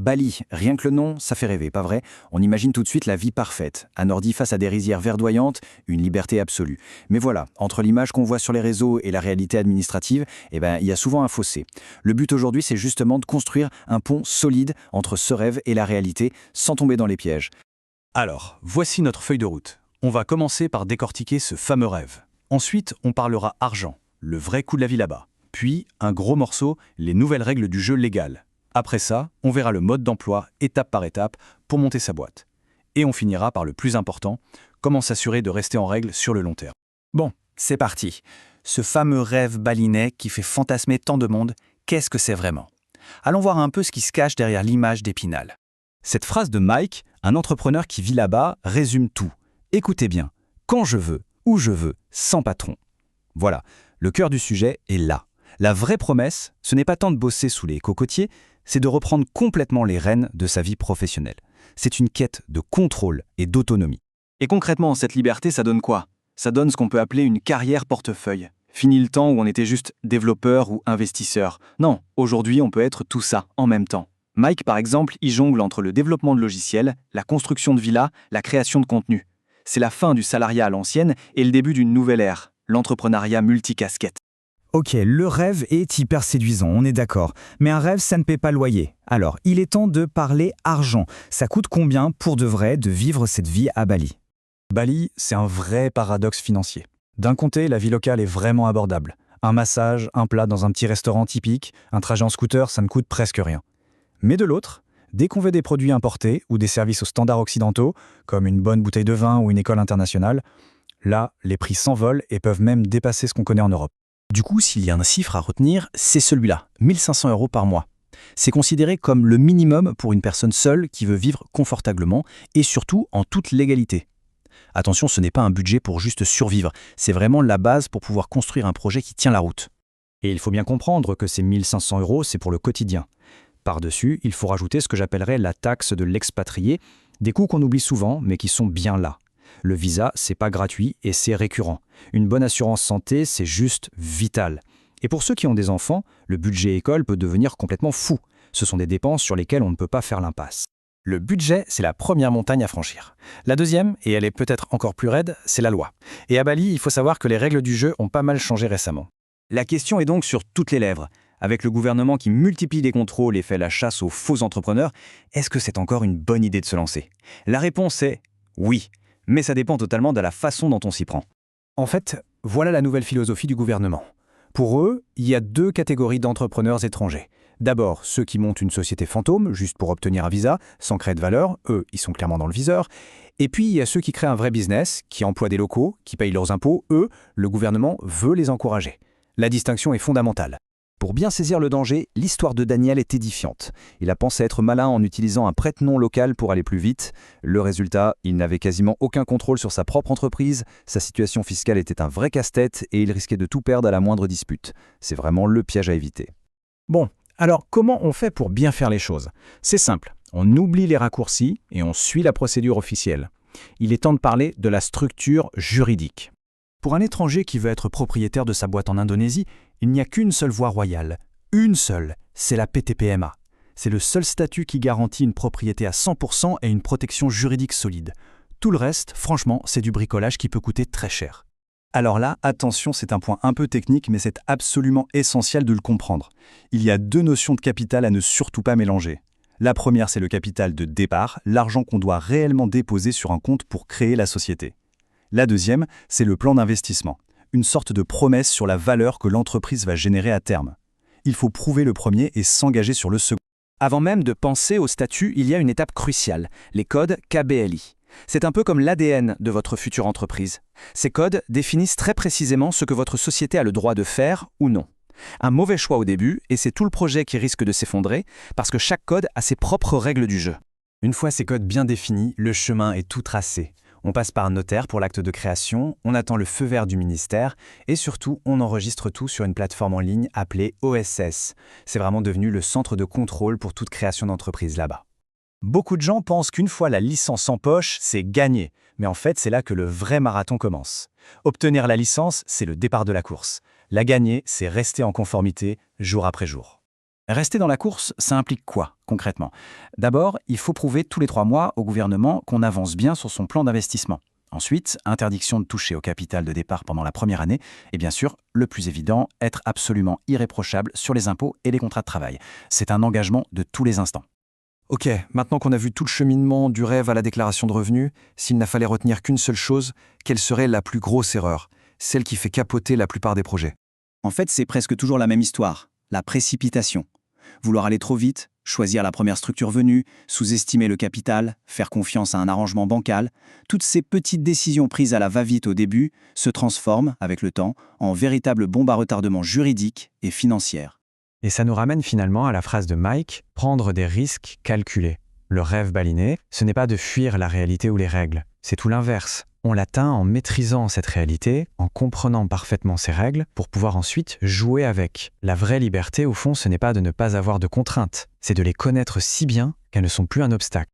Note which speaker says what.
Speaker 1: Bali, rien que le nom, ça fait rêver, pas vrai? On imagine tout de suite la vie parfaite. Un ordi face à des rizières verdoyantes, une liberté absolue. Mais voilà, entre l'image qu'on voit sur les réseaux et la réalité administrative, il y a souvent un fossé. Le but aujourd'hui, c'est justement de construire un pont solide entre ce rêve et la réalité, sans tomber dans les pièges.
Speaker 2: Alors, voici notre feuille de route. On va commencer par décortiquer ce fameux rêve. Ensuite, on parlera argent, le vrai coût de la vie là-bas. Puis, un gros morceau, les nouvelles règles du jeu légal. Après ça, on verra le mode d'emploi étape par étape pour monter sa boîte. Et on finira par le plus important, comment s'assurer de rester en règle sur le long terme.
Speaker 3: Bon, c'est parti. Ce fameux rêve balinais qui fait fantasmer tant de monde, qu'est-ce que c'est vraiment? Allons voir un peu ce qui se cache derrière l'image d'Épinal.
Speaker 2: Cette phrase de Mike, un entrepreneur qui vit là-bas, résume tout. Écoutez bien, quand je veux, où je veux, sans patron. Voilà, le cœur du sujet est là. La vraie promesse, ce n'est pas tant de bosser sous les cocotiers, c'est de reprendre complètement les rênes de sa vie professionnelle. C'est une quête de contrôle et d'autonomie.
Speaker 1: Et concrètement, cette liberté, ça donne quoi? Ça donne ce qu'on peut appeler une carrière portefeuille. Fini le temps où on était juste développeur ou investisseur. Non, aujourd'hui, on peut être tout ça en même temps. Mike, par exemple, y jongle entre le développement de logiciels, la construction de villas, la création de contenu. C'est la fin du salariat à l'ancienne et le début d'une nouvelle ère, l'entrepreneuriat multicasquette.
Speaker 3: Ok, le rêve est hyper séduisant, on est d'accord. Mais un rêve, ça ne paie pas le loyer. Alors, il est temps de parler argent. Ça coûte combien pour de vrai de vivre cette vie à Bali?
Speaker 2: Bali, c'est un vrai paradoxe financier. D'un côté, la vie locale est vraiment abordable. Un massage, un plat dans un petit restaurant typique, un trajet en scooter, ça ne coûte presque rien. Mais de l'autre, dès qu'on veut des produits importés ou des services aux standards occidentaux, comme une bonne bouteille de vin ou une école internationale, là, les prix s'envolent et peuvent même dépasser ce qu'on connaît en Europe.
Speaker 1: Du coup, s'il y a un chiffre à retenir, c'est celui-là, 1 500 € par mois. C'est considéré comme le minimum pour une personne seule qui veut vivre confortablement et surtout en toute légalité. Attention, ce n'est pas un budget pour juste survivre, c'est vraiment la base pour pouvoir construire un projet qui tient la route.
Speaker 2: Et il faut bien comprendre que ces 1 500 €, c'est pour le quotidien. Par-dessus, il faut rajouter ce que j'appellerais la taxe de l'expatrié, des coûts qu'on oublie souvent, mais qui sont bien là. Le visa, c'est pas gratuit et c'est récurrent. Une bonne assurance santé, c'est juste vital. Et pour ceux qui ont des enfants, le budget école peut devenir complètement fou. Ce sont des dépenses sur lesquelles on ne peut pas faire l'impasse.
Speaker 1: Le budget, c'est la première montagne à franchir. La deuxième, et elle est peut-être encore plus raide, c'est la loi. Et à Bali, il faut savoir que les règles du jeu ont pas mal changé récemment. La question est donc sur toutes les lèvres. Avec le gouvernement qui multiplie les contrôles et fait la chasse aux faux entrepreneurs, est-ce que c'est encore une bonne idée de se lancer? La réponse est oui, mais ça dépend totalement de la façon dont on s'y prend.
Speaker 2: En fait, voilà la nouvelle philosophie du gouvernement. Pour eux, il y a deux catégories d'entrepreneurs étrangers. D'abord, ceux qui montent une société fantôme, juste pour obtenir un visa, sans créer de valeur, eux, ils sont clairement dans le viseur. Et puis, il y a ceux qui créent un vrai business, qui emploient des locaux, qui payent leurs impôts, eux, le gouvernement veut les encourager. La distinction est fondamentale.
Speaker 1: Pour bien saisir le danger, l'histoire de Daniel est édifiante. Il a pensé être malin en utilisant un prête-nom local pour aller plus vite. Le résultat, il n'avait quasiment aucun contrôle sur sa propre entreprise, sa situation fiscale était un vrai casse-tête et il risquait de tout perdre à la moindre dispute. C'est vraiment le piège à éviter.
Speaker 2: Bon, alors comment on fait pour bien faire les choses? C'est simple, on oublie les raccourcis et on suit la procédure officielle. Il est temps de parler de la structure juridique. Pour un étranger qui veut être propriétaire de sa boîte en Indonésie, il n'y a qu'une seule voie royale. Une seule, c'est la PTPMA. C'est le seul statut qui garantit une propriété à 100% et une protection juridique solide. Tout le reste, franchement, c'est du bricolage qui peut coûter très cher.
Speaker 1: Alors là, attention, c'est un point un peu technique, mais c'est absolument essentiel de le comprendre. Il y a deux notions de capital à ne surtout pas mélanger. La première, c'est le capital de départ, l'argent qu'on doit réellement déposer sur un compte pour créer la société. La deuxième, c'est le plan d'investissement, une sorte de promesse sur la valeur que l'entreprise va générer à terme. Il faut prouver le premier et s'engager sur le second. Avant même de penser au statut, il y a une étape cruciale, les codes KBLI. C'est un peu comme l'ADN de votre future entreprise. Ces codes définissent très précisément ce que votre société a le droit de faire ou non. Un mauvais choix au début, et c'est tout le projet qui risque de s'effondrer, parce que chaque code a ses propres règles du jeu.
Speaker 3: Une fois ces codes bien définis, le chemin est tout tracé. On passe par un notaire pour l'acte de création, on attend le feu vert du ministère et surtout, on enregistre tout sur une plateforme en ligne appelée OSS. C'est vraiment devenu le centre de contrôle pour toute création d'entreprise là-bas. Beaucoup de gens pensent qu'une fois la licence en poche, c'est gagné. Mais en fait, c'est là que le vrai marathon commence. Obtenir la licence, c'est le départ de la course. La gagner, c'est rester en conformité jour après jour.
Speaker 2: Rester dans la course, ça implique quoi, concrètement? D'abord, il faut prouver tous les 3 mois au gouvernement qu'on avance bien sur son plan d'investissement. Ensuite, interdiction de toucher au capital de départ pendant la première année. Et bien sûr, le plus évident, être absolument irréprochable sur les impôts et les contrats de travail. C'est un engagement de tous les instants.
Speaker 4: Ok, maintenant qu'on a vu tout le cheminement du rêve à la déclaration de revenus, s'il n'a fallu retenir qu'une seule chose, quelle serait la plus grosse erreur, celle qui fait capoter la plupart des projets?
Speaker 5: En fait, c'est presque toujours la même histoire, la précipitation. Vouloir aller trop vite, choisir la première structure venue, sous-estimer le capital, faire confiance à un arrangement bancal, toutes ces petites décisions prises à la va-vite au début se transforment, avec le temps, en véritables bombes à retardement juridiques et financières.
Speaker 6: Et ça nous ramène finalement à la phrase de Mike, prendre des risques calculés. Le rêve baliné, ce n'est pas de fuir la réalité ou les règles, c'est tout l'inverse. On l'atteint en maîtrisant cette réalité, en comprenant parfaitement ces règles, pour pouvoir ensuite jouer avec. La vraie liberté, au fond, ce n'est pas de ne pas avoir de contraintes, c'est de les connaître si bien qu'elles ne sont plus un obstacle.